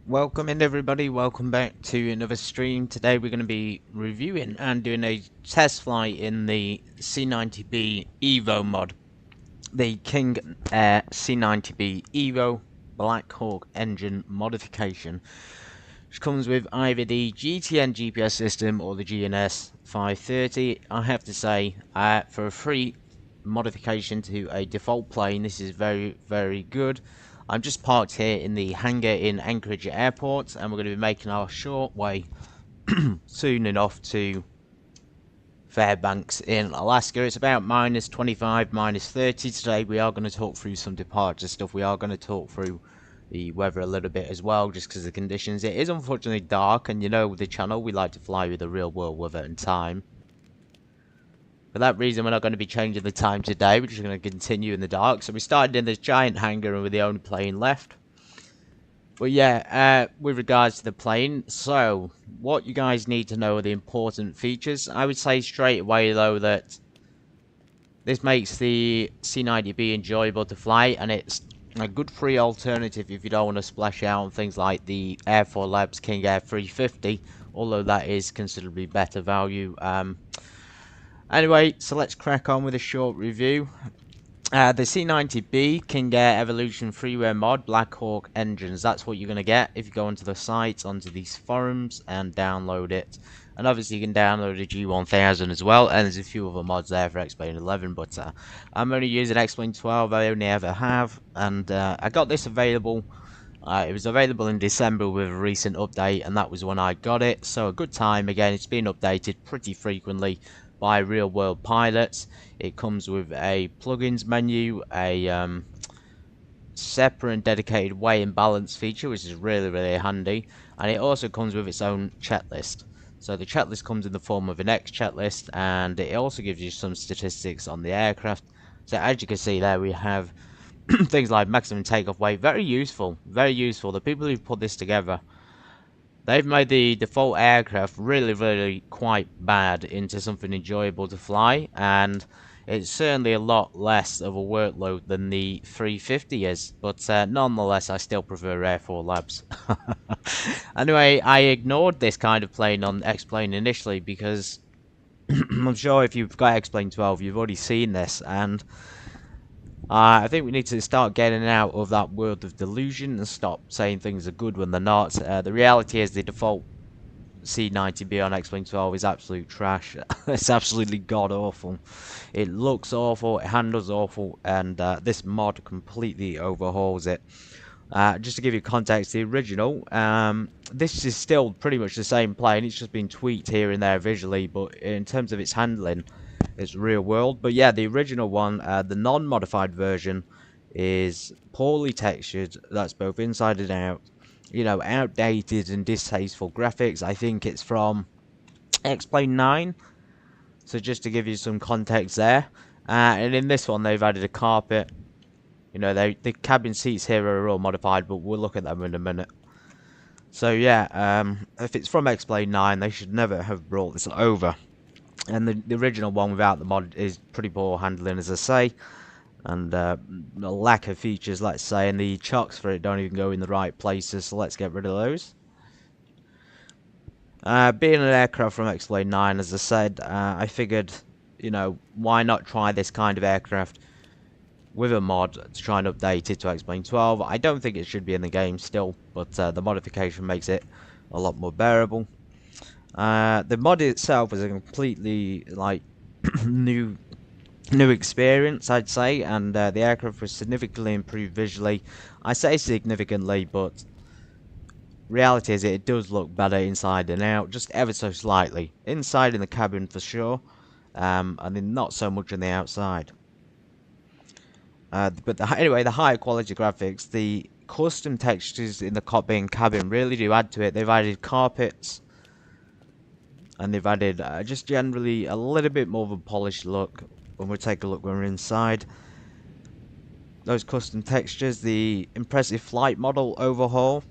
Welcome in everybody, welcome back to another stream. Today we're going to be reviewing and doing a test flight in the C90B Evo mod. The King Air C90B Evo Black Hawk engine modification, which comes with either the GTN GPS system or the GNS 530. I have to say, for a free modification to a default plane, this is very good. I'm just parked here in the hangar in Anchorage Airport, and we're going to be making our short way soon enough to Fairbanks in Alaska. It's about minus 25, minus 30 today. We are going to talk through some departure stuff. We are going to talk through the weather a little bit as well, just because of the conditions. It is unfortunately dark, and you know with the channel we like to fly with the real world weather and time. For that reason, we're not going to be changing the time today. We're just going to continue in the dark. So we started in this giant hangar and we're the only plane left. But yeah, with regards to the plane, so what you guys need to know are the important features. I would say straight away though that this makes the C90B enjoyable to fly, and it's a good free alternative if you don't want to splash out on things like the Air 4 Labs King Air 350, although that is considerably better value. Anyway, so let's crack on with a short review. The C90B King Air Evolution freeware mod, Black Hawk engines. That's what you're going to get if you go onto the site, onto these forums, and download it. And obviously you can download the G1000 as well, and there's a few other mods there for X-Plane 11, but I'm only using X-Plane 12, I only ever have, and I got this available. It was available in December with a recent update, and that was when I got it, so a good time. Again, it's been updated pretty frequently by real world pilots. It comes with a plugins menu, a separate and dedicated weigh and balance feature, which is really handy, and it also comes with its own checklist. So the checklist comes in the form of an X checklist, and it also gives you some statistics on the aircraft. So as you can see there, we have things like maximum takeoff weight. Very useful, very useful. The people who put this together, they've made the default aircraft really quite bad into something enjoyable to fly, and it's certainly a lot less of a workload than the 350 is, but nonetheless I still prefer Air 4 Labs. Anyway, I ignored this kind of plane on X-Plane initially because I'm sure if you've got X-Plane 12 you've already seen this, and I think we need to start getting out of that world of delusion and stop saying things are good when they're not. The reality is the default C90B on X-Plane 12 is absolute trash. It's absolutely god-awful. It looks awful, it handles awful, and this mod completely overhauls it. Just to give you context, the original, this is still pretty much the same plane. It's just been tweaked here and there visually, but in terms of its handling, it's real world. But yeah, the original one, the non-modified version, is poorly textured. That's both inside and out. You know, outdated and distasteful graphics. I think it's from X-Plane 9. So just to give you some context there. And in this one, they've added a carpet. You know, the cabin seats here are all modified, but we'll look at them in a minute. So yeah, if it's from X-Plane 9, they should never have brought this over. And the original one without the mod is pretty poor handling, as I say, and a lack of features, let's say, and the chocks for it don't even go in the right places, so let's get rid of those. Being an aircraft from X-Plane 9, as I said, I figured, you know, why not try this kind of aircraft with a mod to try and update it to X-Plane 12. I don't think it should be in the game still, but the modification makes it a lot more bearable. The mod itself is a completely like new experience, I'd say, and the aircraft was significantly improved visually. I say significantly, but reality is it does look better inside and out, just ever so slightly. Inside in the cabin for sure, and then not so much on the outside. But anyway, the higher quality graphics, the custom textures in the cockpit and cabin really do add to it. They've added carpets, and they've added just generally a little bit more of a polished look when we take a look when we're inside. Those custom textures, the impressive flight model overhaul,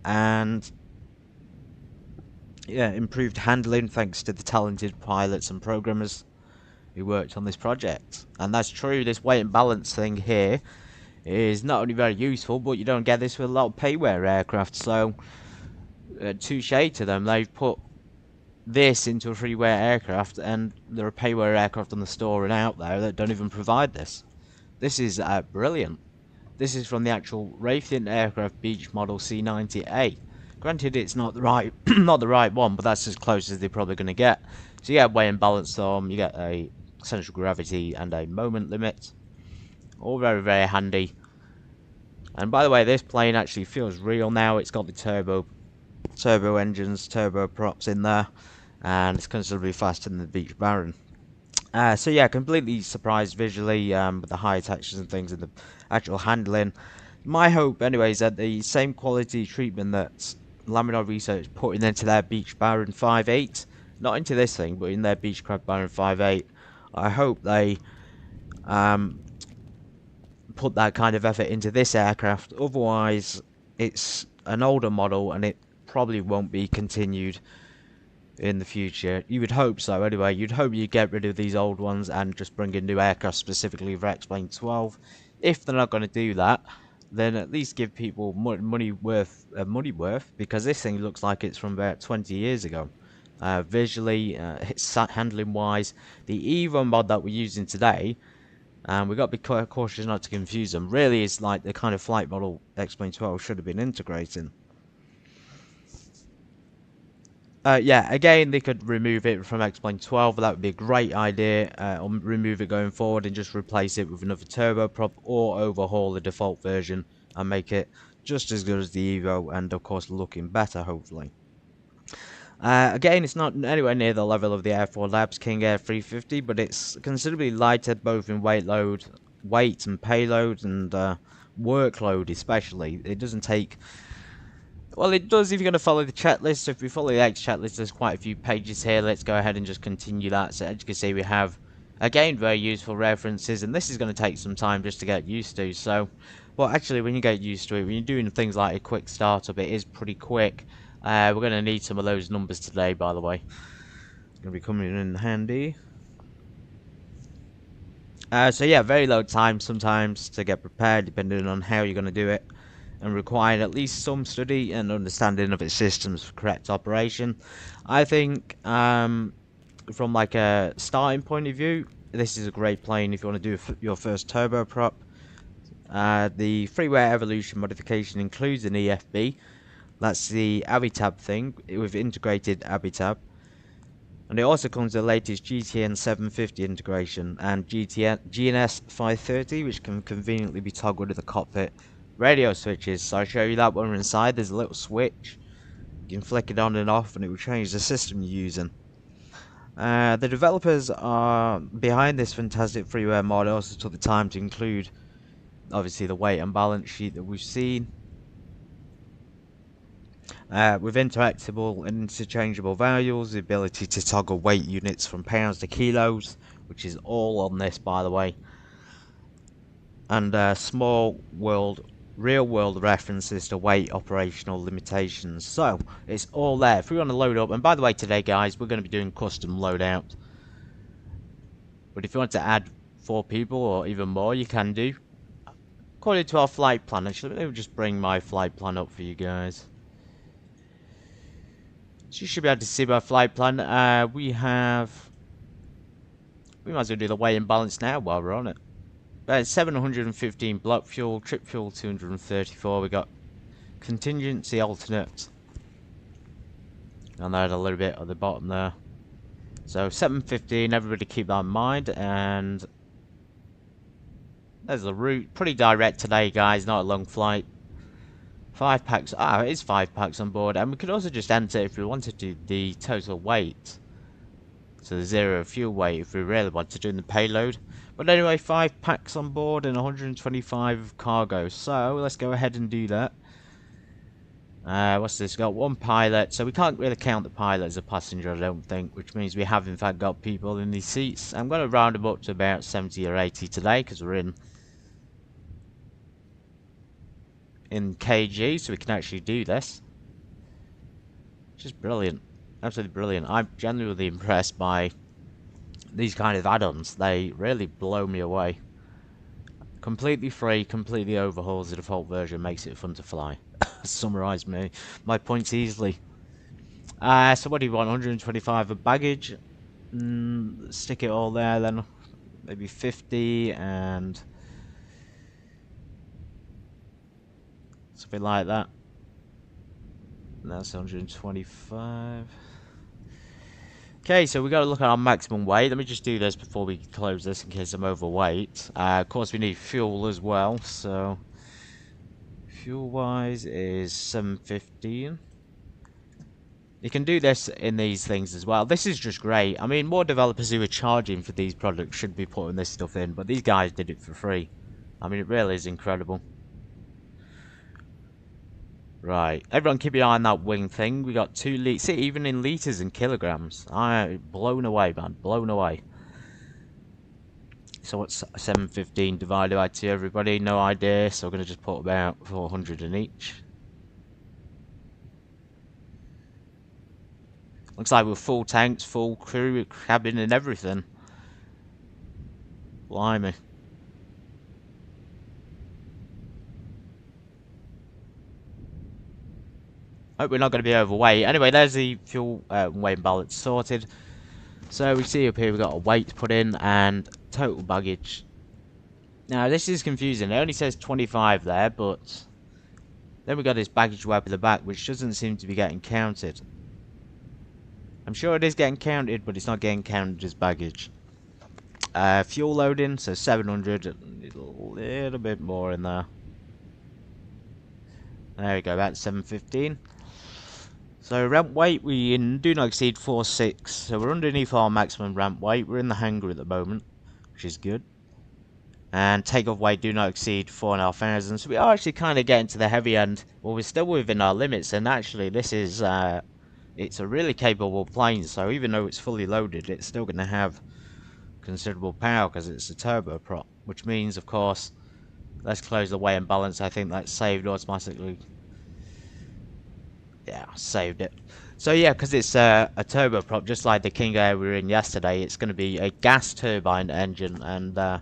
and yeah, improved handling thanks to the talented pilots and programmers who worked on this project. And that's true, this weight and balance thing here is not only very useful, but you don't get this with a lot of payware aircraft, so touche to them. They've put this into a freeware aircraft, and there are payware aircraft on the store and out there that don't even provide this. This is brilliant. This is from the actual Raytheon Aircraft Beach Model C90A. Granted, it's not the right not the right one, but that's as close as they're probably going to get. So you get weight and balance arm, you get a central gravity and a moment limit. All very, very handy. And by the way, this plane actually feels real now. It's got the turbo engines, turboprops in there, and it's considerably faster than the Beach Baron. So yeah, completely surprised visually with the high textures and things and the actual handling. My hope, anyway, is that the same quality treatment that Laminar Research putting into their Beach Baron 5.8, not into this thing, but in their Beechcraft Baron 5.8, I hope they put that kind of effort into this aircraft. Otherwise, it's an older model and it probably won't be continued in the future. You would hope so anyway. You'd hope you get rid of these old ones and just bring in new aircraft specifically for X-Plane 12. If they're not going to do that, then at least give people money worth, because this thing looks like it's from about 20 years ago. Visually, handling wise, the Evo mod that we're using today, we've got to be cautious not to confuse them, really is like the kind of flight model X-Plane 12 should have been integrating. Yeah, again, they could remove it from X-Plane 12, but that would be a great idea. Or remove it going forward and just replace it with another turboprop, or overhaul the default version and make it just as good as the Evo, and of course looking better, hopefully. Again, it's not anywhere near the level of the Air 4 Labs King Air 350, but it's considerably lighter both in weight and payload, and workload especially. It doesn't take... Well, it does if you're going to follow the checklist. So if we follow the X checklist, there's quite a few pages here. Let's go ahead and just continue that. So as you can see, we have, again, very useful references. And this is going to take some time just to get used to. So, well, actually, when you get used to it, when you're doing things like a quick startup, it is pretty quick. We're going to need some of those numbers today, by the way. It's going to be coming in handy. So yeah, very low time sometimes to get prepared, depending on how you're going to do it, and required at least some study and understanding of its systems for correct operation. I think from like a starting point of view, this is a great plane if you want to do your first turboprop. The freeware Evolution modification includes an EFB. That's the Avitab thing with integrated Avitab. And it also comes with the latest GTN 750 integration and GNS 530, which can conveniently be toggled with the cockpit radio switches. So I'll show you that when we're inside. There's a little switch. You can flick it on and off and it will change the system you're using. The developers are behind this fantastic freeware mod also took the time to include obviously the weight and balance sheet that we've seen. With interactable and interchangeable values, the ability to toggle weight units from pounds to kilos, which is all on this, by the way, and real world references to weight operational limitations. So it's all there. If we want to load up, and by the way, today, guys, we're going to be doing custom loadout. But if you want to add 4 people or even more, you can do. According to our flight plan, actually, let me just bring my flight plan up for you guys. So you should be able to see my flight plan. We might as well do the weight and balance now while we're on it. 715 block fuel, trip fuel 234. We got contingency alternate, and then a little bit at the bottom there. So 715. Everybody keep that in mind. And there's the route. Pretty direct today, guys. Not a long flight. 5 packs. It is 5 packs on board, and we could also just enter if we wanted to the total weight. So the 0 fuel weight if we really want to do the payload. But anyway, 5 packs on board and 125 of cargo. So let's go ahead and do that. What's this? Got 1 pilot, so we can't really count the pilot as a passenger, I don't think, which means we have in fact got people in these seats. I'm going to round them up to about 70 or 80 today because we're in kg, so we can actually do this, which is brilliant, absolutely brilliant. I'm genuinely impressed by these kind of add-ons. They really blow me away. Completely free, completely overhauls the default version, makes it fun to fly. Summarise my points easily. So what do you want? 125 of baggage. Stick it all there then. Maybe 50 and something like that. That's 125. Okay, so we got to look at our maximum weight. Let me just do this before we close this in case I'm overweight. Of course, we need fuel as well. So fuel-wise is 715. You can do this in these things as well. This is just great. I mean, more developers who are charging for these products should be putting this stuff in, but these guys did it for free. I mean, it really is incredible. Right, everyone keep your eye on that wing thing. We got 2 liters. See, even in liters and kilograms. I'm blown away, man. Blown away. So what's 715 divided by 2, everybody? No idea. So we're going to just put about 400 in each. Looks like we're full tanks, full crew, cabin and everything. Blimey. Hope we're not going to be overweight. Anyway, there's the fuel weight and balance sorted. So we see up here we've got a weight to put in and total baggage. Now this is confusing. It only says 25 there, but then we got this baggage web at the back which doesn't seem to be getting counted. I'm sure it is getting counted, but it's not getting counted as baggage. Fuel loading, so 700, a little bit more in there. There we go, about 715. So ramp weight, we do not exceed 4.6, so we're underneath our maximum ramp weight. We're in the hangar at the moment, which is good. And takeoff weight do not exceed 4,500, so we are actually kind of getting to the heavy end. Well, we're still within our limits, and actually this is, it's a really capable plane, so even though it's fully loaded, it's still going to have considerable power because it's a turboprop, which means, of course, let's close the weight and balance. I think that's saved automatically. Yeah, saved it. So yeah, because it's a turboprop, just like the King Air we were in yesterday, it's going to be a gas turbine engine, and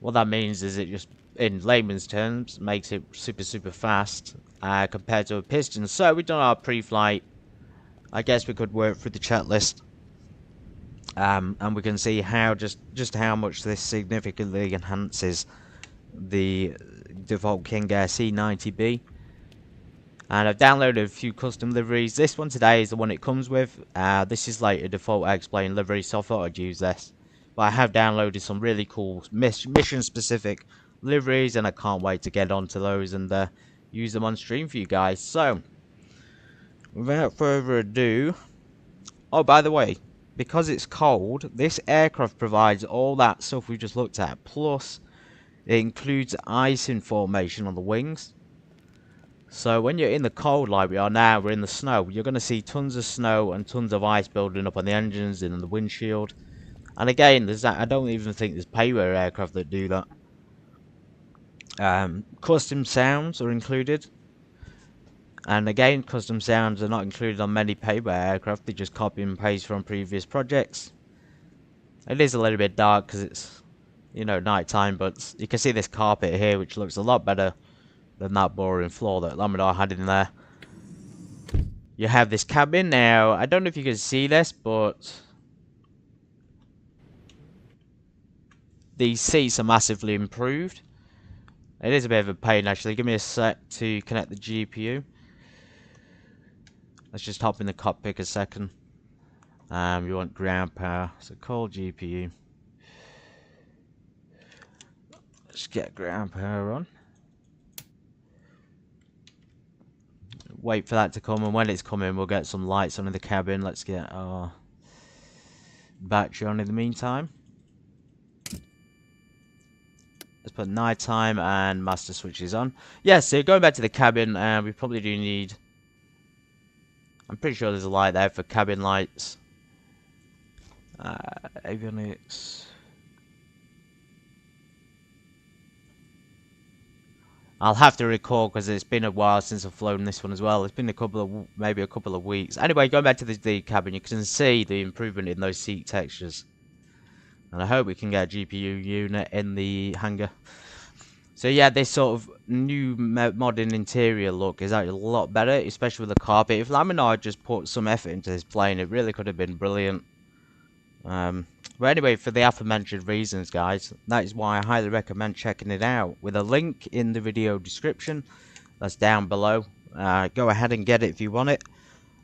what that means is it just, in layman's terms, makes it super fast compared to a piston. So we've done our pre-flight. I guess we could work through the checklist, and we can see how just how much this significantly enhances the default King Air C90B. And I've downloaded a few custom liveries. This one today is the one it comes with. This is like a default X-Plane livery, so I thought I'd use this. But I have downloaded some really cool mission-specific liveries, and I can't wait to get onto those and use them on stream for you guys. So, without further ado... Oh, by the way, because it's cold, this aircraft provides all that stuff we just looked at. Plus, it includes ice formation on the wings. So when you're in the cold like we are now, we're in the snow, you're going to see tons of snow and tons of ice building up on the engines and in the windshield. And again, there's that. I don't even think there's payware aircraft that do that. Custom sounds are included. And again, custom sounds are not included on many payware aircraft. They just copy and paste from previous projects. It is a little bit dark because it's, you know, night time, but you can see this carpet here, which looks a lot better than that boring floor that Lamador had in there. You have this cabin now. I don't know if you can see this, but these seats are massively improved. It is a bit of a pain actually. Give me a sec to connect the GPU. Let's just hop in the cockpit a second. You want ground power, so call GPU. Let's get ground power on. Wait for that to come, and when it's coming, we'll get some lights on in the cabin. Let's get our battery on in the meantime. Let's put nighttime and master switches on. Yeah, so going back to the cabin, we probably do need... I'm pretty sure there's a light there for cabin lights. Avionics. I'll have to recall because it's been a while since I've flown this one as well. It's been maybe a couple of weeks. Anyway, going back to the cabin, you can see the improvement in those seat textures. And I hope we can get a GPU unit in the hangar. So yeah, this sort of new modern interior look is actually a lot better, especially with the carpet. If Laminar just put some effort into this plane, it really could have been brilliant. But anyway, for the aforementioned reasons, guys, that is why I highly recommend checking it out. With a link in the video description, that's down below. Go ahead and get it if you want it.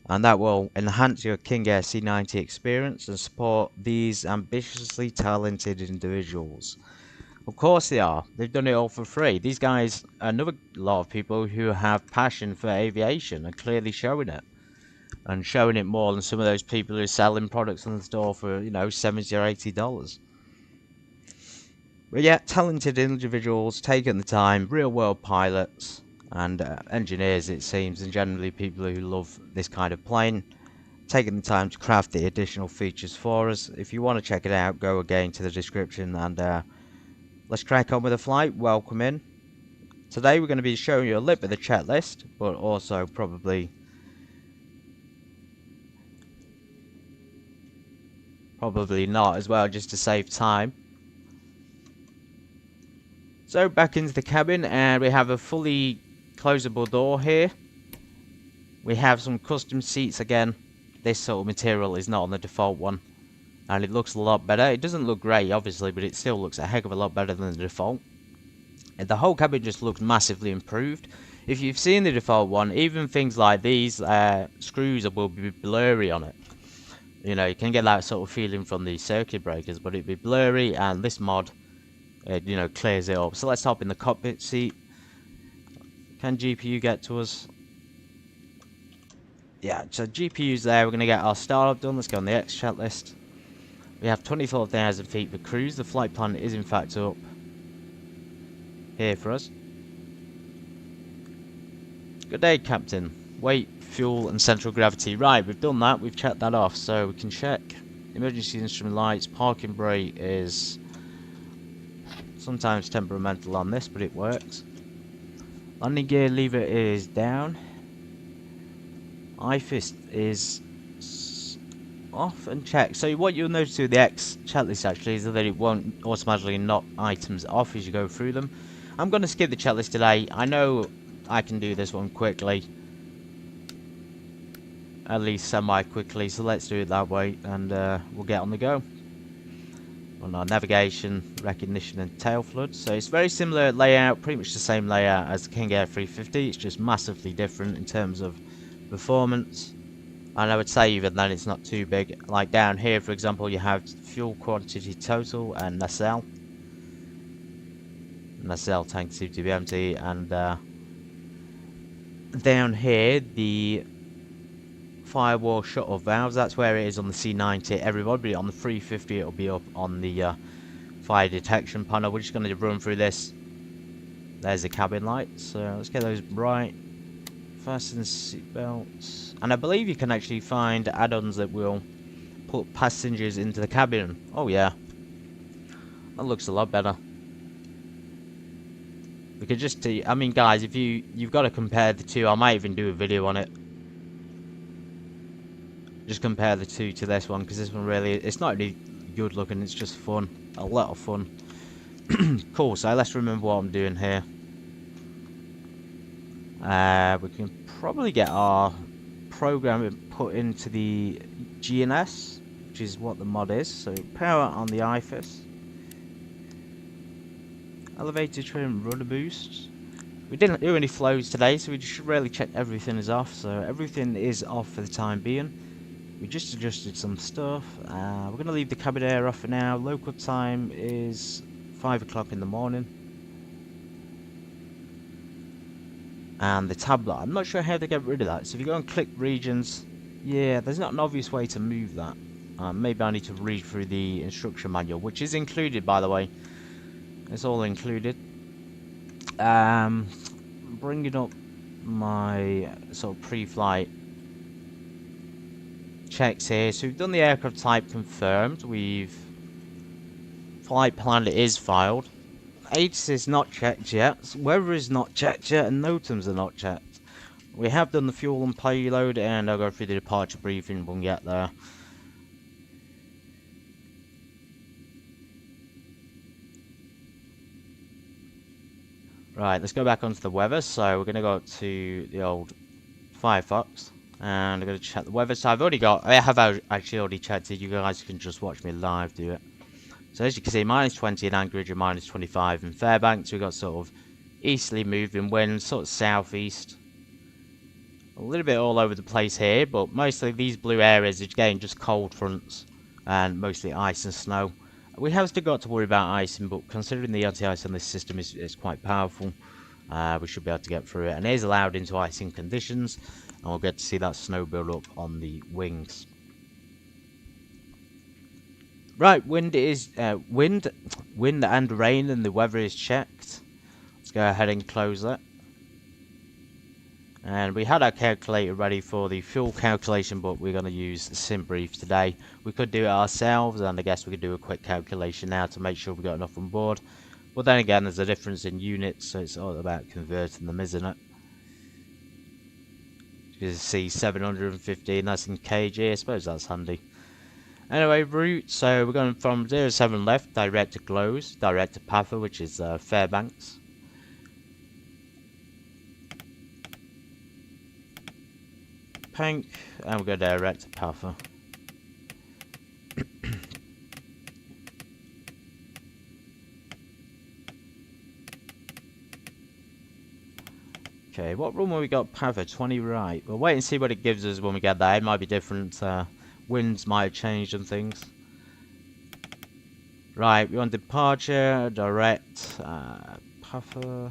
And that will enhance your King Air C90 experience and support these ambitiously talented individuals. Of course they are. They've done it all for free. These guys are another lot of people who have passion for aviation and clearly showing it. And showing it more than some of those people who are selling products on the store for, you know, $70 or $80. But yeah, talented individuals taking the time, real world pilots and engineers, it seems, and generally people who love this kind of plane, taking the time to craft the additional features for us. If you want to check it out, go again to the description and let's crack on with the flight. Welcome in. Today we're going to be showing you a little bit of the checklist, but also probably not as well, just to save time. So back into the cabin, and we have a fully closable door here. We have some custom seats again. This sort of material is not on the default one, and it looks a lot better. It doesn't look great, obviously, but it still looks a heck of a lot better than the default. And the whole cabin just looks massively improved. If you've seen the default one, even things like these screws will be blurry on it. You know, you can get that sort of feeling from the circuit breakers, but it'd be blurry, and this mod, you know, clears it up. So let's hop in the cockpit seat. Can GPU get to us? Yeah, so GPU's there. We're going to get our startup done. Let's go on the X checklist. We have 24,000 feet for cruise. The flight plan is in fact up here for us. Good day, Captain. Weight, fuel and central gravity. Right, we've done that. We've checked that off. So we can check emergency instrument lights. Parking brake is sometimes temperamental on this, but it works. Landing gear lever is down. IFIS is off and checked. So what you'll notice with the X checklist actually is that it won't automatically knock items off as you go through them. I'm going to skip the checklist today. I know I can do this one quickly. At least semi-quickly, so let's do it that way, and we'll get on the go. On our navigation, recognition and tail flood. So it's very similar layout, pretty much the same layout as the King Air 350. It's just massively different in terms of performance. And I would say even then it's not too big. Like down here, for example, you have fuel quantity total and nacelle. Nacelle tank seems to be empty, and down here the firewall shuttle valves, that's where it is on the C90. Everybody on the 350 it'll be up on the fire detection panel. We're just going to run through this. There's the cabin lights, so let's get those bright. Fasten seat belts, and I believe you can actually find add-ons that will put passengers into the cabin. Oh yeah, that looks a lot better. We could just see, I mean guys, if you've got to compare the two. I might even do a video on it. Just compare the two to this one, because this one really, it's not really good looking, it's just fun. A lot of fun. Cool, so let's remember what I'm doing here. We can probably get our program put into the GNS, which is what the mod is. So power on the IFIS. Elevator trim, rudder boost. We didn't do any flows today, so we should really check everything is off. So everything is off for the time being. We just adjusted some stuff. We're going to leave the cabin air off for now. Local time is 5 o'clock in the morning. And the tablet, I'm not sure how to get rid of that. So if you go and click regions, yeah, there's not an obvious way to move that. Maybe I need to read through the instruction manual, which is included, by the way. It's all included. Bringing up my sort of pre-flight checks here. So we've done the aircraft type confirmed. We've flight plan is filed. ATIS is not checked yet. Weather is not checked yet, and NOTAMs are not checked. We have done the fuel and payload, and I'll go through the departure briefing when we get there. Right, let's go back onto the weather. So we're going to go up to the old Firefox. And I'm going to check the weather. So I have actually already checked it. You guys can just watch me live do it. So as you can see, -20 in Anchorage and -25 in Fairbanks. We've got sort of easterly moving winds, sort of southeast. A little bit all over the place here, but mostly these blue areas are again just cold fronts and mostly ice and snow. We have still got to worry about icing, but considering the anti-ice on this system is quite powerful, we should be able to get through it. And it is allowed into icing conditions, and we'll get to see that snow build up on the wings. Right, wind and rain, and the weather is checked. Let's go ahead and close that. And we had our calculator ready for the fuel calculation, but we're going to use SimBrief today. We could do it ourselves, and I guess we could do a quick calculation now to make sure we've got enough on board. But then again, there's a difference in units, so it's all about converting them, isn't it? You can see 715, that's in kg, I suppose that's handy. Anyway, route, so we're going from 07 left, direct to close, direct to PAFA, which is Fairbanks. PANC, and we'll go direct to PAFA. Okay, what run have we got? PAFA 20 right. We'll wait and see what it gives us when we get there. It might be different. Winds might have changed and things. Right, we want departure, direct, PAFA.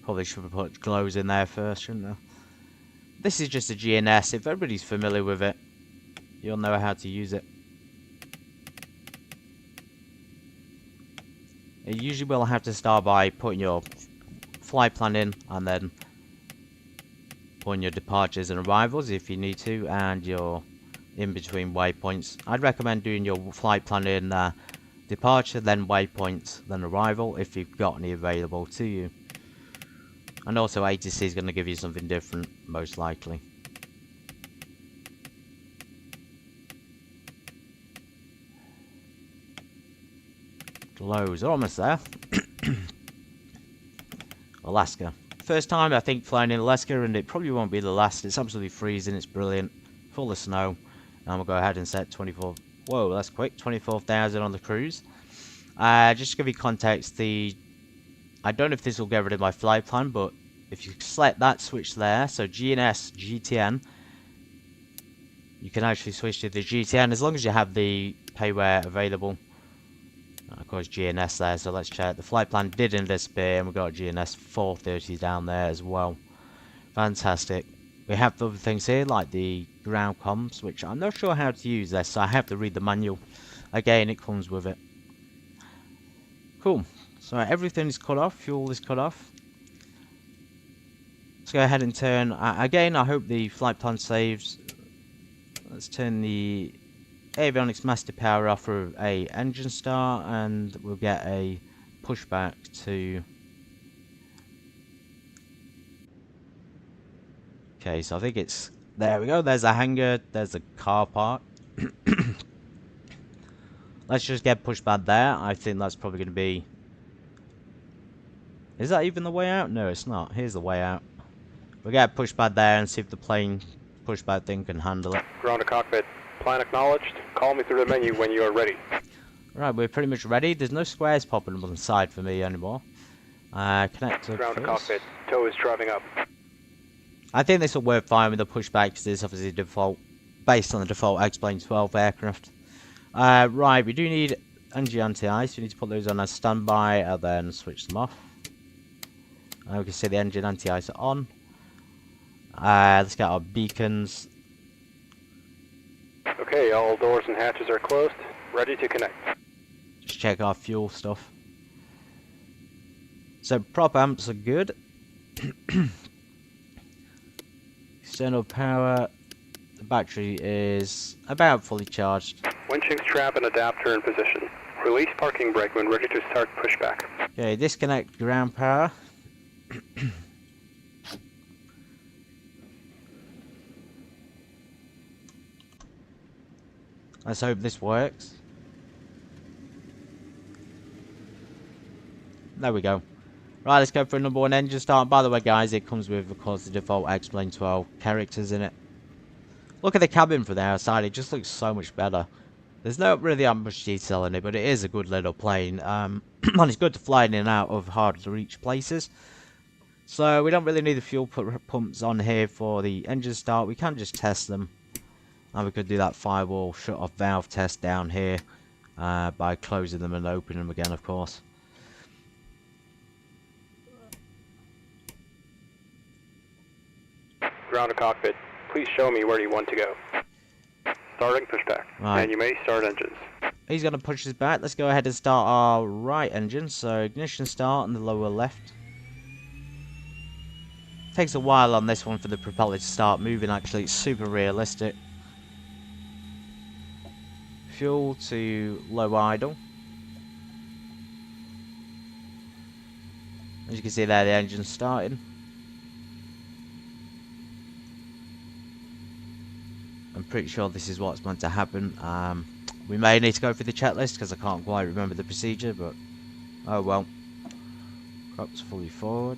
Probably should have put glows in there first, shouldn't I? This is just a GNS. If everybody's familiar with it, you'll know how to use it. You usually will have to start by putting your flight plan in, and then putting your departures and arrivals if you need to, and your in-between waypoints. I'd recommend doing your flight plan in departure, then waypoints, then arrival, if you've got any available to you. And also ATC is going to give you something different, most likely. Close, almost there. Alaska. First time I think flying in Alaska, and it probably won't be the last. It's absolutely freezing, it's brilliant, full of snow. And we'll go ahead and set 24. Whoa, that's quick. 24,000 on the cruise. Just to give you context, I don't know if this will get rid of my flight plan, but if you select that switch there, so GNS GTN, you can actually switch to the GTN as long as you have the payware available. Of course, GNS there, so let's check. The flight plan didn't disappear, and we've got GNS 430 down there as well. Fantastic. We have other things here, like the ground comms, which I'm not sure how to use this, so I have to read the manual. Again, it comes with it. Cool. So everything is cut off, fuel is cut off. Let's go ahead and turn, again, I hope the flight plan saves. Let's turn the avionics master power off for a engine start, and we'll get a pushback to... Okay, so I think it's... There we go, there's a hangar, there's a car park. Let's just get pushback there. I think that's probably going to be... Is that even the way out? No, it's not. Here's the way out. We'll get pushback there and see if the plane pushback thing can handle it. Ground to cockpit. Plan acknowledged. Call me through the menu when you are ready. Right, we're pretty much ready. There's no squares popping up on the side for me anymore. Connect to Ground to cockpit. Tow is driving up. I think this will work fine with the pushback because it's obviously default, based on the default X-Plane 12 aircraft. Right, we do need NG anti-ice. We need to put those on as standby and then switch them off. We can see the engine anti-ice are on. Let's get our beacons. Okay, all doors and hatches are closed. Ready to connect. Just check our fuel stuff. So prop amps are good. External power. The battery is about fully charged. Winching strap and adapter in position. Release parking brake when ready to start pushback. Okay, disconnect ground power. Let's hope this works. There we go. Right, let's go for a number 1 engine start. By the way, guys, it comes with, of course, the default X-Plane 12 characters in it. Look at the cabin from the outside. It just looks so much better. There's not really that much detail in it, but it is a good little plane. And it's good to fly in and out of hard-to-reach places. So we don't really need the fuel pumps on here for the engine start. We can just test them. And we could do that firewall shut-off valve test down here by closing them and opening them again, of course. Ground to cockpit. Please show me where you want to go. Starting pushback. Right. And you may start engines. He's going to push us back. Let's go ahead and start our right engine. So ignition start on the lower left. Takes a while on this one for the propeller to start moving. Actually, it's super realistic. Fuel to low idle. As you can see there, the engine's starting. I'm pretty sure this is what's meant to happen. We may need to go through the checklist because I can't quite remember the procedure, but oh well. Props fully forward.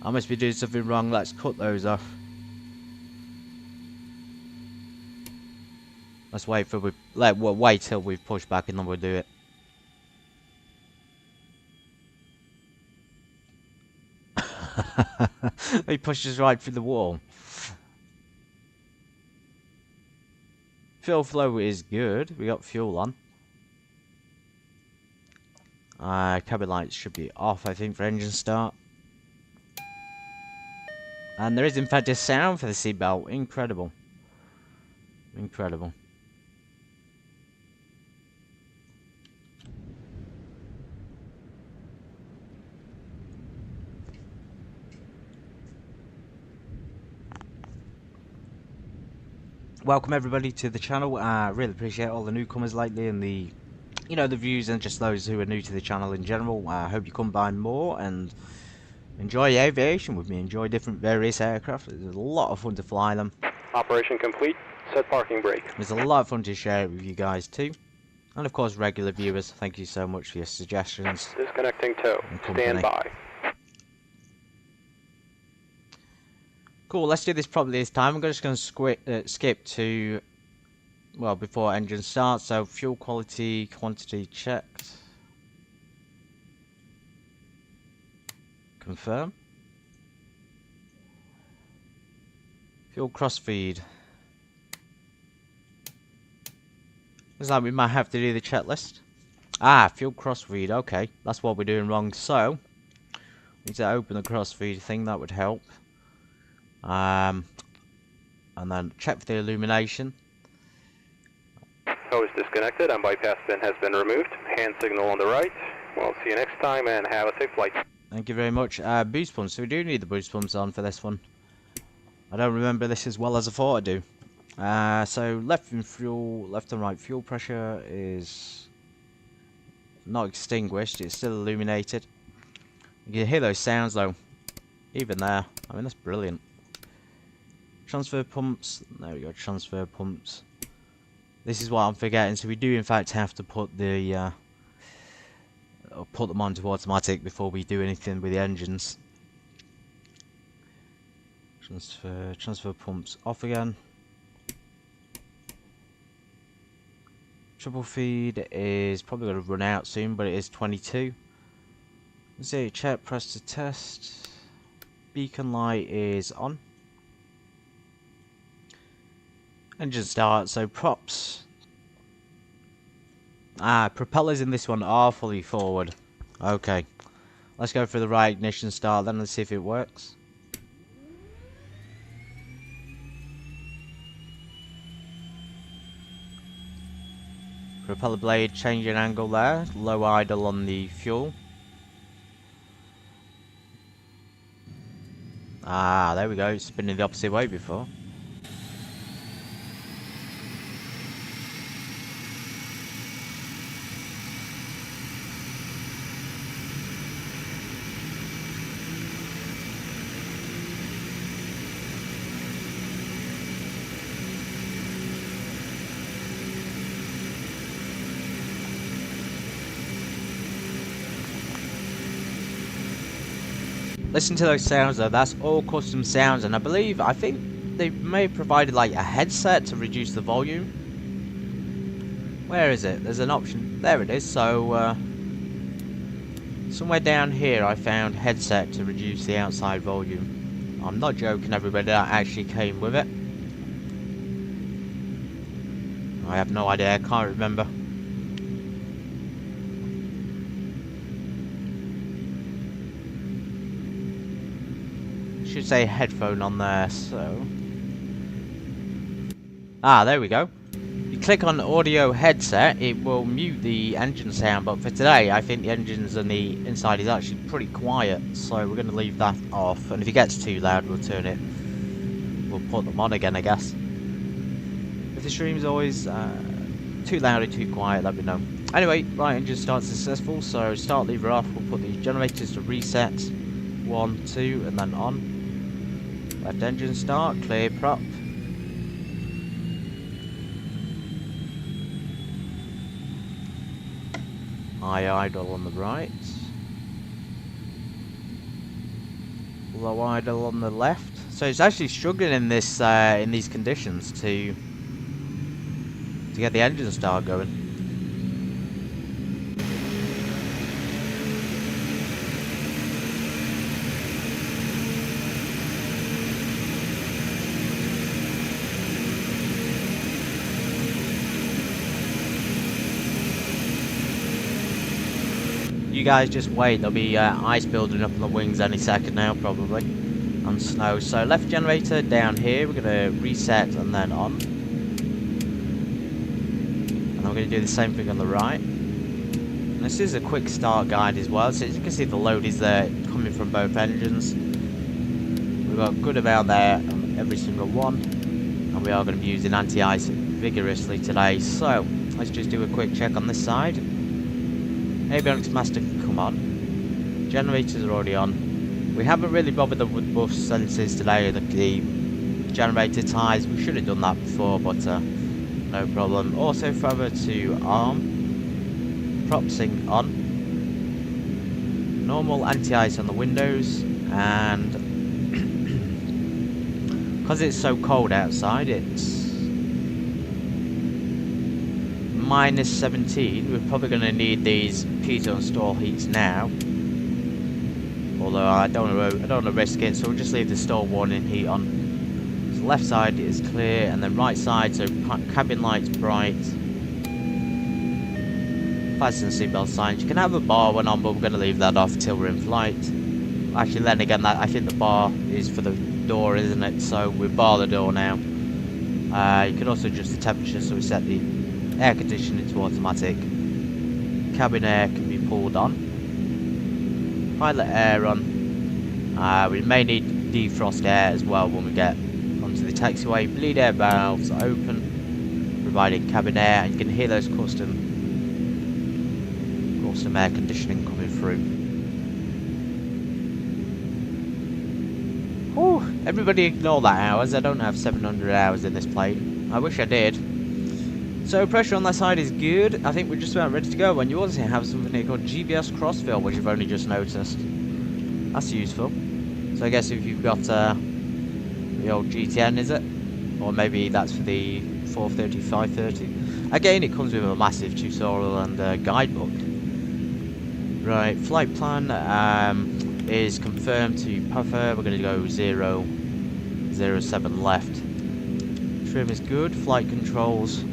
I must be doing something wrong. Let's cut those off. Let's wait for we'll wait till we've pushed back and then we'll do it. He pushes right through the wall. Fuel flow is good. We got fuel on. Cabin lights should be off, I think, for engine start. And there is, in fact, a sound for the seatbelt. Incredible. Incredible. Welcome everybody to the channel. Really appreciate all the newcomers lately and the views and just those who are new to the channel in general. I hope you come by more and enjoy aviation with me. Enjoy different various aircraft. There's a lot of fun to fly them. Operation complete. Set parking brake. There's a lot of fun to share with you guys too. And of course, regular viewers, thank you so much for your suggestions. Disconnecting tow. Stand by. Cool, let's do this properly this time. I'm just going to skip to, well, before engine starts. So fuel quality, quantity checked. Confirm. Fuel crossfeed. Looks like we might have to do the checklist. Fuel crossfeed. Okay, that's what we're doing wrong. So, we need to open the crossfeed thing. That would help. And then check for the illumination. Hose disconnected and bypass pin has been removed. Hand signal on the right. We'll see you next time and have a safe flight. Thank you very much. Boost pumps. So we do need the boost pumps on for this one. I don't remember this as well as I thought I do. So left and right fuel pressure is not extinguished. It's still illuminated. You can hear those sounds though. Even there. I mean, that's brilliant. Transfer pumps. There we go. Transfer pumps. This is what I'm forgetting. So we do in fact have to put the put them onto automatic before we do anything with the engines. Transfer pumps off again. Triple feed is probably going to run out soon, but it is 22. Let's see. Check. Press to test. Beacon light is on. Engine start. So props. Propellers in this one are fully forward. Okay. Let's go for the right ignition start then and see if it works. Propeller blade changing angle there. Low idle on the fuel. There we go. Spinning the opposite way before. Listen to those sounds though, that's all custom sounds, and I think they may have provided like a headset to reduce the volume. Where is it? There's an option. There it is. So somewhere down here I found headset to reduce the outside volume. I'm not joking everybody, that actually came with it. I have no idea, I can't remember. Should say headphone on there, so... Ah, there we go. You click on audio headset, it will mute the engine sound, but for today I think the engines on the inside is actually pretty quiet, so we're going to leave that off, and if it gets too loud we'll turn it, we'll put them on again I guess. If the stream's always too loud or too quiet, let me know. Anyway, right, engine start successful, so start lever off, we'll put these generators to reset, 1, 2 and then on. Left engine start, clear prop. High idle on the right. Low idle on the left. So it's actually struggling in this in these conditions to get the engine start going. You guys just wait, there'll be ice building up on the wings any second now probably, and snow. So left generator down here, we're going to reset and then on. And I'm going to do the same thing on the right. And this is a quick start guide as well, so as you can see the load is there coming from both engines. We've got a good amount there on every single one, and we are going to be using anti-ice vigorously today. So let's just do a quick check on this side. Avionics master can come on. Generators are already on. We haven't really bothered with bus sensors today, the generator ties. We should have done that before, but no problem. Also thrower to arm. Prop sync on. Normal anti-ice on the windows, and because it's so cold outside, it's -17. We're probably going to need these pitot install heats now. Although I don't want to risk it, so we'll just leave the stall warning heat on. So left side is clear, and then right side, so cabin lights bright. Fasten seatbelt signs. You can have a bar one on, but we're going to leave that off till we're in flight. Actually, then again, I think the bar is for the door, isn't it? So we bar the door now. You can also adjust the temperature, so we set the air conditioning to automatic. Cabin air can be pulled on. Pilot air on. We may need defrost air as well when we get onto the taxiway. Bleed air valves are open, providing cabin air, and you can hear those custom air conditioning coming through. Whew, everybody ignore that hours. I don't have 700 hours in this plane. I wish I did. So pressure on that side is good. I think we're just about ready to go. And you also have something here called GPS crossfill, which you've only just noticed. That's useful. So I guess if you've got the old GTN, is it? Or maybe that's for the 430, 530. Again, it comes with a massive tutorial and guidebook. Right, flight plan is confirmed to PAFA. We're going to go 007 left. Trim is good. Flight controls.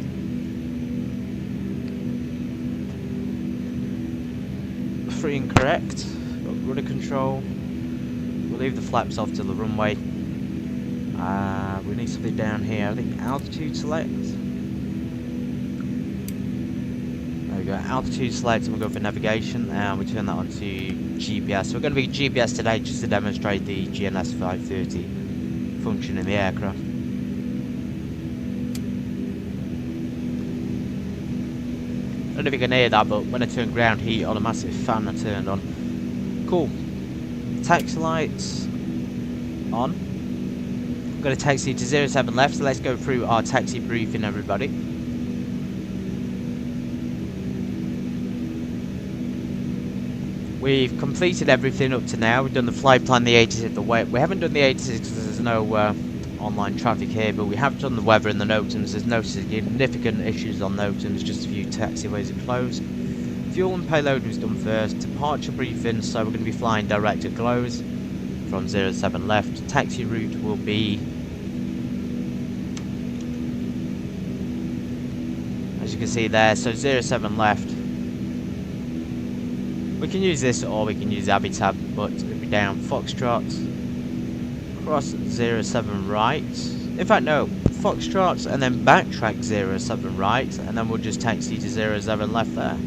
Free and correct. Got rudder control. We'll leave the flaps off to the runway. We need something down here. I think altitude select. There we go. Altitude select, and we'll go for navigation, and we turn that on to GPS. So we're going to be GPS today just to demonstrate the GNS 530 function in the aircraft. I don't know if you can hear that, but when I turn ground heat on, a massive fan I turned on. Cool. Taxi lights on. I'm going to taxi to 07 left, so let's go through our taxi briefing, everybody. We've completed everything up to now. We've done the flight plan, the 86, the weather. We haven't done the 86 because there's no online traffic here, but we have done the weather and the NOTAMs. There's no significant issues on NOTAMs, just a few taxiways are closed. Fuel and payload was done first. Departure briefing, so we're going to be flying direct at close from 07 left. Taxi route will be, as you can see there, so 07 left. We can use this or we can use Habitat, but it'll be down Foxtrot, cross 07 right. In fact, no, Foxtrot and then backtrack 07 right, and then we'll just taxi to 07 left there.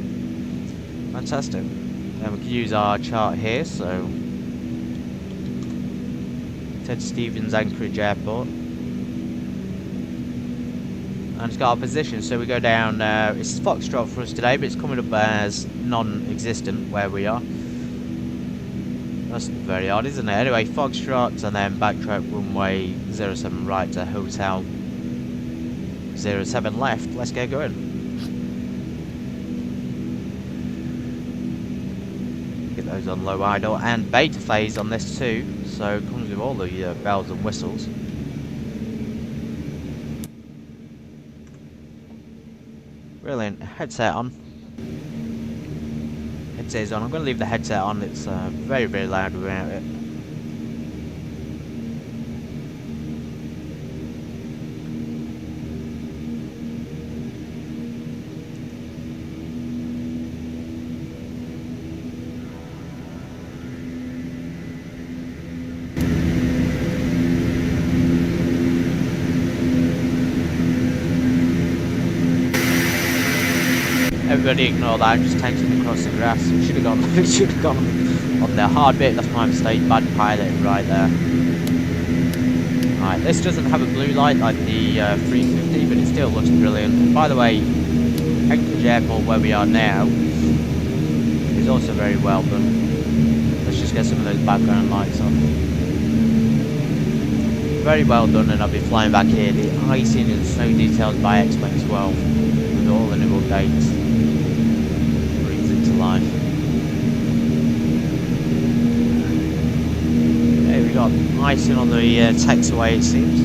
Fantastic. Then we can use our chart here, so Ted Stevens Anchorage Airport. And it's got our position, so we go down, it's Foxtrot for us today, but it's coming up as non-existent where we are. That's very odd, isn't it? Anyway, Foxtrot and then backtrack runway 07 right to hotel 07 left. Let's get going. Get those on low idle and beta phase on this too, so it comes with all the bells and whistles. Brilliant. Headset on. Headset is on. I'm going to leave the headset on. It's very, very loud without it. Everybody ignore that, I'm just taxiing across the grass. We should have gone on the hard bit, that's my mistake, bad piloting right there. Alright, this doesn't have a blue light like the 350, but it still looks brilliant. By the way, Anchorage Airport where we are now is also very well done. Let's just get some of those background lights on. Very well done, and I'll be flying back here. The icing and snow details by X-Plane 12 with all the new updates. Life. Okay, we got icing on the taxiway, it seems.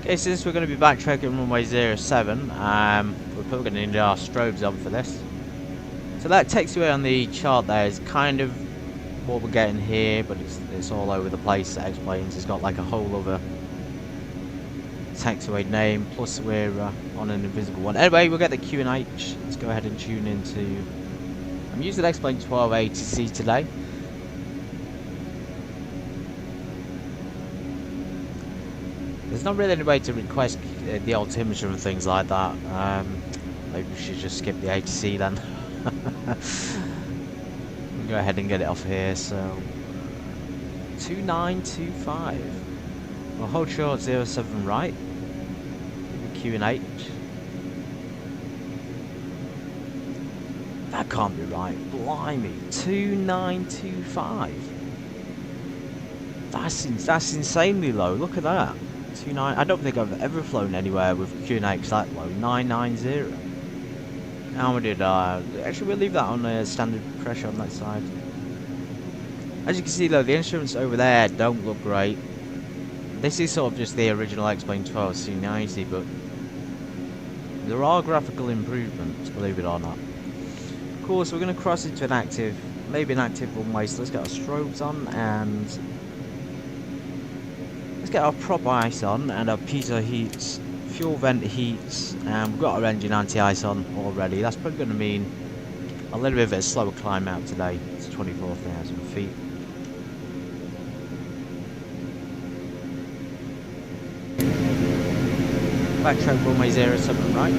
Okay, since we're going to be backtracking runway 07, we're probably going to need our strobes on for this. So that taxiway on the chart there is kind of what we're getting here, but it's all over the place. That explains it's got like a whole other taxiway name, plus we're on an invisible one. Anyway, we'll get the Q&H. Let's go ahead and tune into... I'm using X-Plane 1280C today. There's not really any way to request the altimeter and things like that. Maybe we should just skip the ATC then. We'll go ahead and get it off here. So 2925. We'll hold short 07 right. Q&H. That can't be right. Blimey, 2925. That's insanely low. Look at that. 29. I don't think I've ever flown anywhere with Q&H that low. 990. How did actually we'll leave that on standard pressure on that side. As you can see though, the instruments over there don't look great. This is sort of just the original X-Plane 12 C90, but there are graphical improvements, believe it or not. Of course, we're going to cross into an active, maybe an active runway, so let's get our strobes on and let's get our prop ice on and our pitot heats, fuel vent heats, and we've got our engine anti-ice on already. That's probably going to mean A little bit of a slower climb out today. It's 24,000 feet. Backtrack runway 07 right.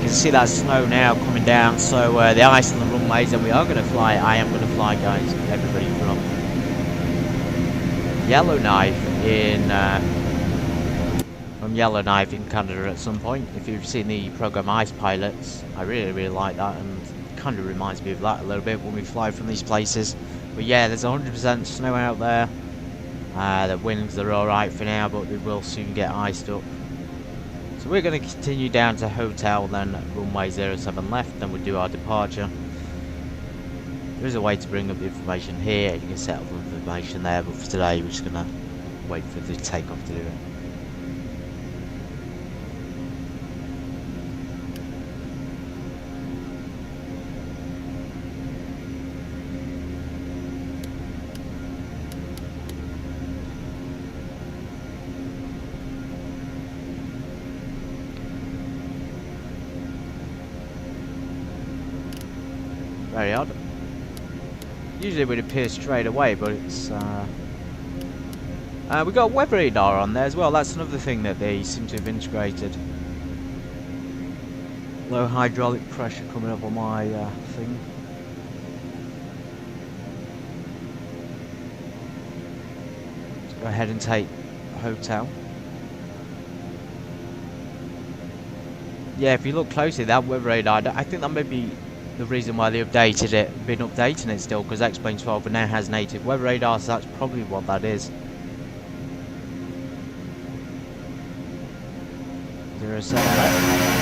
See that snow now coming down, so the ice on the runways, and we are going to fly. I am going to fly, guys, everybody from Yellowknife in Canada at some point. If you've seen the program Ice Pilots, I really like that, and it kind of reminds me of that a little bit when we fly from these places. But yeah, there's 100% snow out there. The winds are alright for now, but they will soon get iced up. So we're going to continue down to hotel, then runway 07 left, then we'll do our departure. There is a way to bring up the information here. You can set up information there, but for today we're just going to wait for the takeoff to do it. Very odd. Usually it would appear straight away, but it's we got weather radar on there as well. That's another thing that they seem to have integrated. Low hydraulic pressure coming up on my thing. Let's go ahead and take a hotel. Yeah, if you look closely, that weather radar, I think that may be the reason why they updated it, been updating it still, because X-Plane 12 now has native weather radar, so that's probably what that is. 07 left.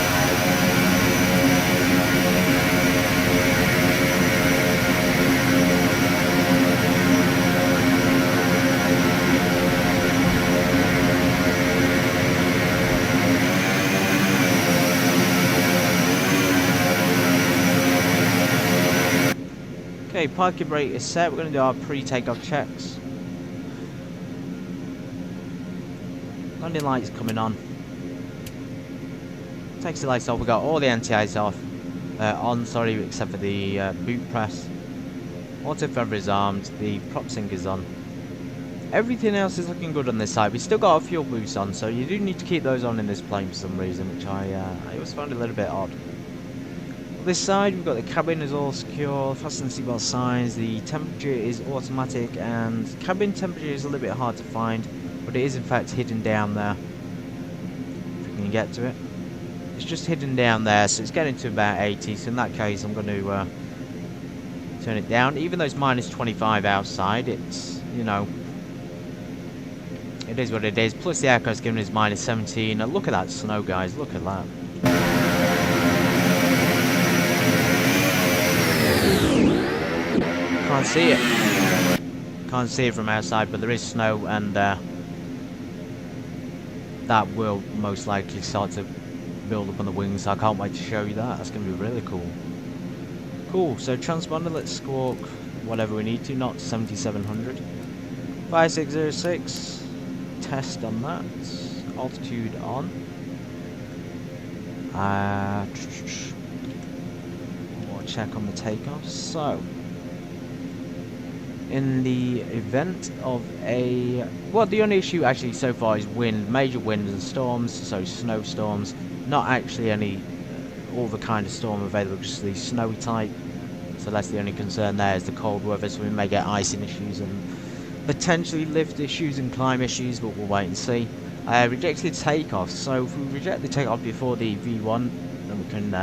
Okay, parking brake is set. We're going to do our pre-takeoff checks. Landing lights coming on. Taxi lights off. We got all the anti-ice off. On, except for the boot press. Auto feather is armed. The prop sync is on. Everything else is looking good on this side. We still got our fuel boosts on, so you do need to keep those on in this plane for some reason, which I always found a little bit odd. This side we've got the cabin is all secure, fasten seatbelt signs, the temperature is automatic, and cabin temperature is a little bit hard to find, but it is in fact hidden down there, if you can get to it. It's just hidden down there, so it's getting to about 80, so in that case I'm going to turn it down. Even though it's minus 25 outside, it's, you know, it is what it is. Plus the aircraft's giving us minus 17. Now look at that snow, guys, look at that. Can't see it. Can't see it from outside, but there is snow, and that will most likely start to build up on the wings. So I can't wait to show you that. That's going to be really cool. Cool. So transponder, let's squawk whatever we need to. Not 7700. 5606. Test on that. Altitude on. We'll check on the takeoff. So, in the event of a... well, the only issue actually so far is wind, major winds and storms, so snowstorms. Not actually any, all the kind of storm available, just the snowy type. So that's the only concern there, is the cold weather, so we may get icing issues and Potentially lift issues and climb issues, but we'll wait and see. Rejected takeoff. So if we reject the takeoff before the V1, then we can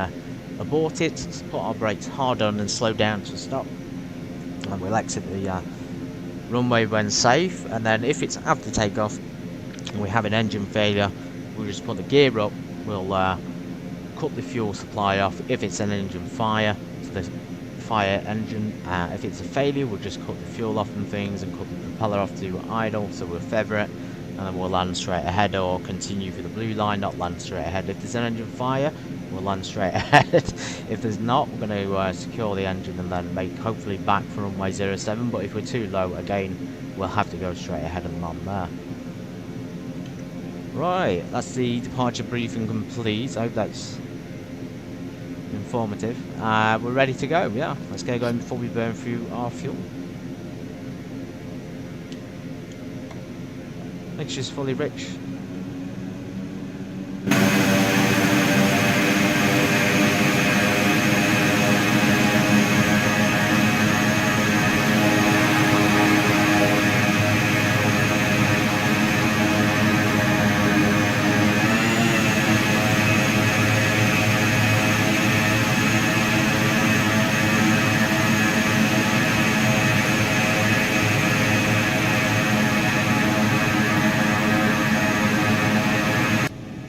abort it, put our brakes hard on and slow down to a stop. And we'll exit the runway when safe. And then if it's after takeoff and we have an engine failure, we'll just put the gear up. We'll cut the fuel supply off if it's an engine fire to the fire engine. If it's a failure, we'll just cut the fuel off and things and cut the propeller off to idle, so we'll feather it, and then we'll land straight ahead or continue for the blue line, not land straight ahead. If there's an engine fire, we'll land straight ahead. If there's not, we're going to secure the engine and then make hopefully back for runway 07, but if we're too low, again, we'll have to go straight ahead and land there. Right, that's the departure briefing complete. I hope that's informative. We're ready to go. Yeah, let's get going before we burn through our fuel. Mixture's fully rich.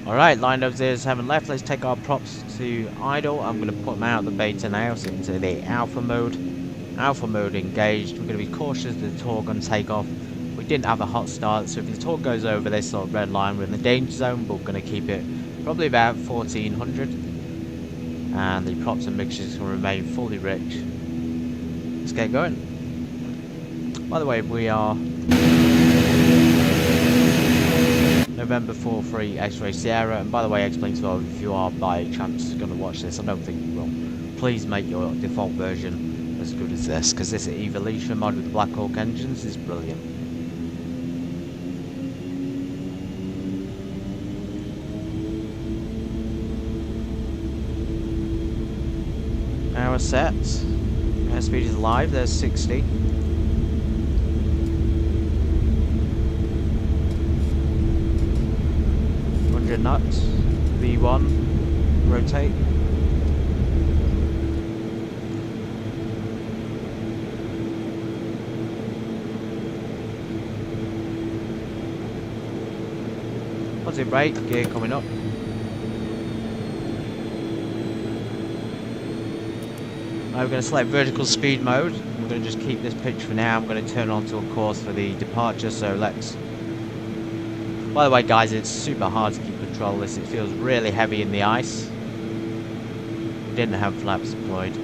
Alright, line up 07 left. Let's take our props to idle. I'm going to put them out of the beta now, so into the alpha mode. Alpha mode engaged. We're going to be cautious with the torque on takeoff. We didn't have a hot start, so if the torque goes over this sort of red line, we're in the danger zone, but we're going to keep it probably about 1400. And the props and mixtures will remain fully rich. Let's get going. By the way, we are November 43 X-Ray Sierra, and by the way, X-Plane 12, if you are by chance going to watch this, I don't think you will, please make your default version as good as this, because this Evolution mod with the Black Hawk engines is brilliant. Our set, airspeed is live, there's 60. Nuts, V1, rotate. Positive brake, gear coming up. We're going to select vertical speed mode. We're going to just keep this pitch for now. I'm going to turn on to a course for the departure, so let's... By the way guys, it's super hard to keep control of this. It feels really heavy in the ice. Didn't have flaps deployed.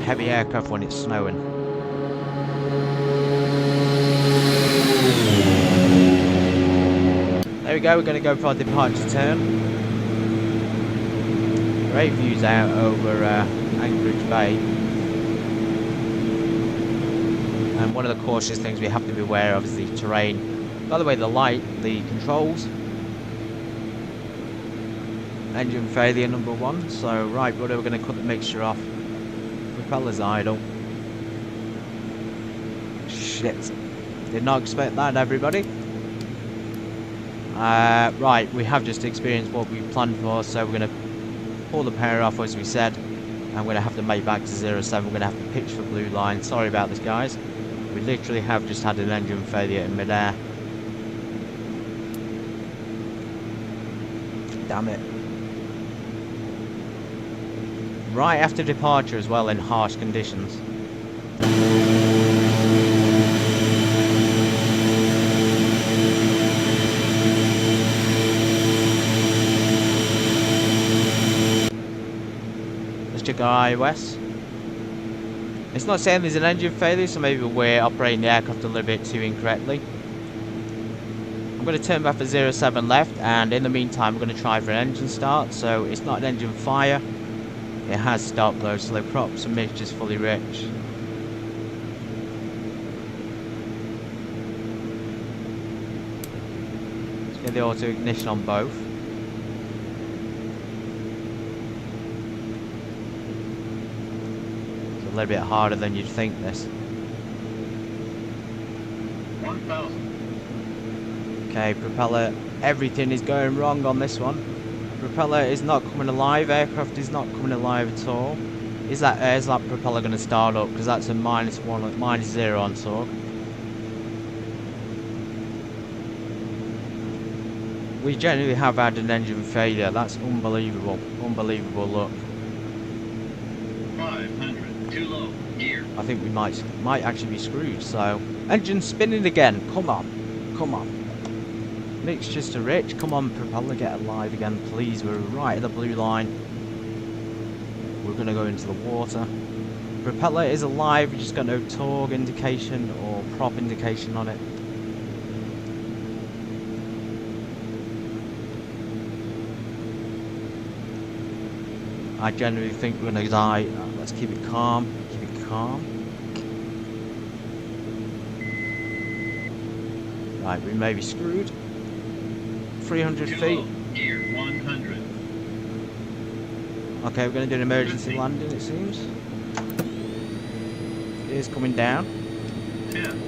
Heavy aircraft when it's snowing. There we go, we're going to go for our departure turn. Great views out over Anchorage Bay. And one of the cautious things we have to be aware of is the terrain. By the way, the light, the controls. Engine failure number 1. So, right, we're going to cut the mixture off. Propeller's idle. Shit. Did not expect that, everybody. Right, we have just experienced what we planned for, so we're going to pull the power off as we said. And we're going to have to make back to 07. We're going to have to pitch for blue line. Sorry about this, guys. We literally have just had an engine failure in midair. Damn it. Right after departure as well in harsh conditions. Let's check our iOS. It's not saying there's an engine failure, so maybe we're operating the aircraft a little bit too incorrectly. I'm going to turn back for 07 left, and in the meantime we're going to try for an engine start. So it's not an engine fire, it has stopped though, so the props and mixtures fully rich. Let's get the auto ignition on both. It's a little bit harder than you'd think this. 1000. Okay, propeller, everything is going wrong on this one. Propeller is not coming alive, aircraft is not coming alive at all. Is that propeller going to start up? Because that's a -1, -0 on torque. We generally have had an engine failure. That's unbelievable. Unbelievable look. 500, too low, gear. I think we might actually be screwed. So, engine spinning again. Come on. Come on. Mixtures to rich. Come on, propeller, get alive again, please. We're right at the blue line. We're going to go into the water. Propeller is alive. We just got no torque indication or prop indication on it. I generally think we're going to die. Let's keep it calm. Keep it calm. Right, we may be screwed. 300 feet. Gear 100. Okay, we're going to do an emergency landing, it seems. It is coming down. 10.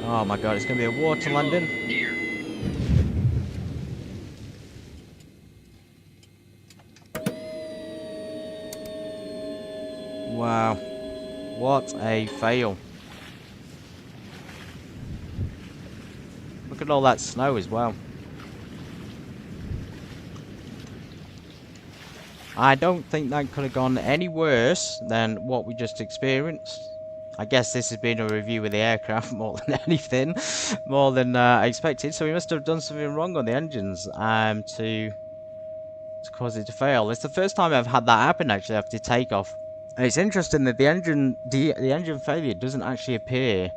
Oh my god, it's going to be a water landing. Gear. Wow. What a fail. Look at all that snow as well. I don't think that could have gone any worse than what we just experienced. I guess this has been a review of the aircraft more than anything. More than expected. So we must have done something wrong on the engines to cause it to fail. It's the first time I've had that happen actually after takeoff. And it's interesting that the engine failure doesn't actually appear.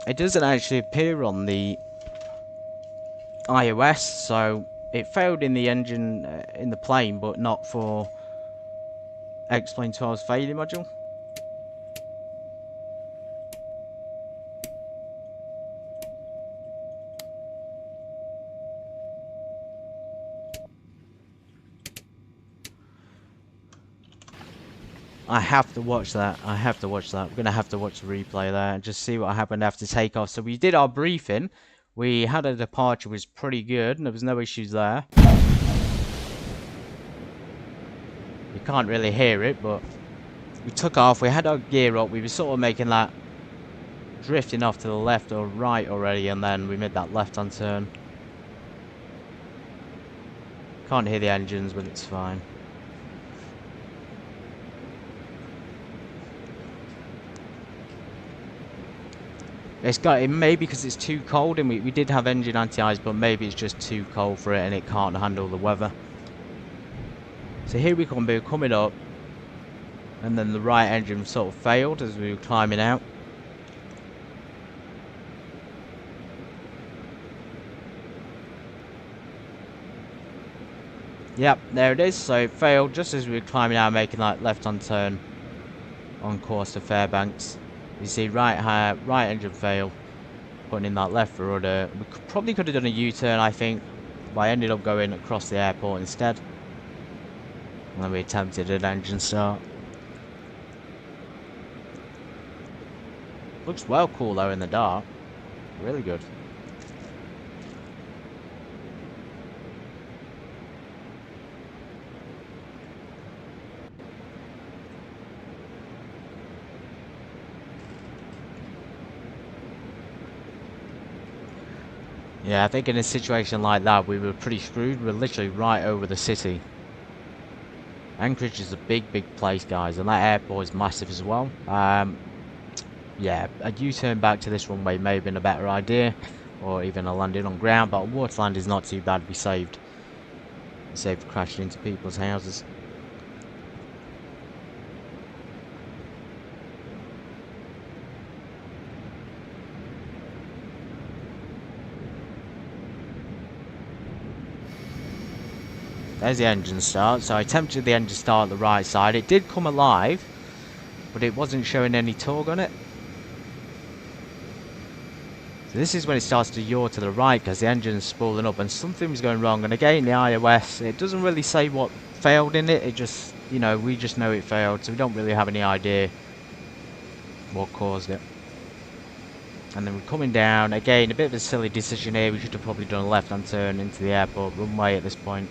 It doesn't actually appear on the iOS, so it failed in the engine in the plane, but not for X-Plane 12's failure module. I have to watch that. I have to watch that. We're going to have to watch the replay there and just see what happened after takeoff. So we did our briefing. We had a departure, which was pretty good, and there was no issues there. You can't really hear it, but we took off. We had our gear up. We were sort of making that drifting off to the left or right already, and then we made that left-hand turn. Can't hear the engines, but it's fine. It may be because it's too cold, and we did have engine anti-ice, but maybe it's just too cold for it and it can't handle the weather. So here we come, we're coming up, and then the right engine sort of failed as we were climbing out. Yep, there it is. So it failed just as we were climbing out, making that left-hand turn on course to Fairbanks. You see, right engine fail, putting in that left rudder. We probably could have done a U-turn, I think, but I ended up going across the airport instead. And then we attempted an engine start. Looks well cool though in the dark. Really good. Yeah, I think in a situation like that, we were pretty screwed. We're literally right over the city. Anchorage is a big place, guys, and that airport is massive as well. Yeah, a U-turn back to this runway may have been a better idea, or even a landing on ground, but a water land is not too bad to be saved. Saved crashing into people's houses. There's the engine start. So I attempted the engine start at the right side. It did come alive, but it wasn't showing any torque on it. So this is when it starts to yaw to the right because the engine's spooling up and something was going wrong. And again, the iOS, it doesn't really say what failed in it. It just, you know, we just know it failed, so we don't really have any idea what caused it. And then we're coming down again. A bit of a silly decision here. We should have probably done a left-hand turn into the airport runway at this point.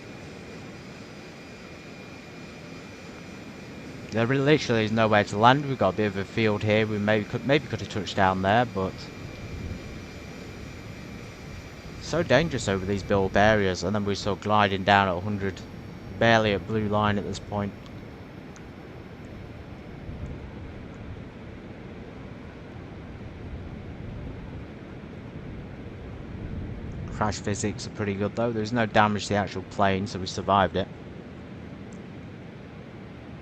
There literally is nowhere to land. We've got a bit of a field here. We maybe could have touched down there, but so dangerous over these build areas. And then we're still gliding down at 100, barely at blue line at this point. Crash physics are pretty good though. There's no damage to the actual plane, so we survived it.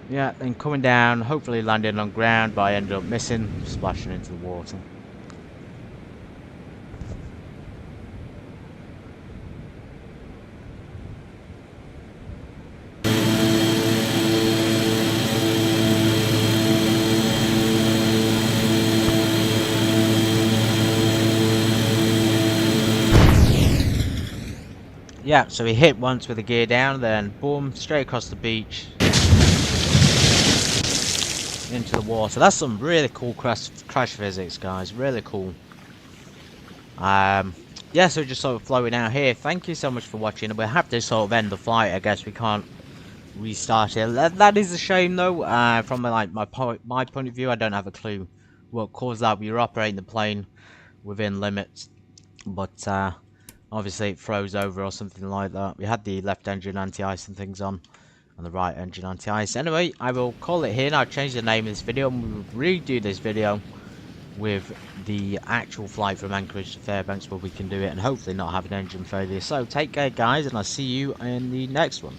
Yeah, then coming down, hopefully landing on ground, but I ended up missing, splashing into the water. Yeah, so we hit once with the gear down, then boom, straight across the beach into the water. That's some really cool crash physics, guys. Really cool. Yeah, so just sort of floating out here. Thank you so much for watching. We'll have to sort of end the flight. I guess we can't restart it. That is a shame, though. From like my point of view, I don't have a clue what caused that. We were operating the plane within limits, but obviously it froze over or something like that. We had the left engine anti-ice and things on, and the right engine anti-ice. Anyway, I will call it here now. I've changed the name of this video, and we will redo this video with the actual flight from Anchorage to Fairbanks, where we can do it and hopefully not have an engine failure. So take care, guys, and I'll see you in the next one.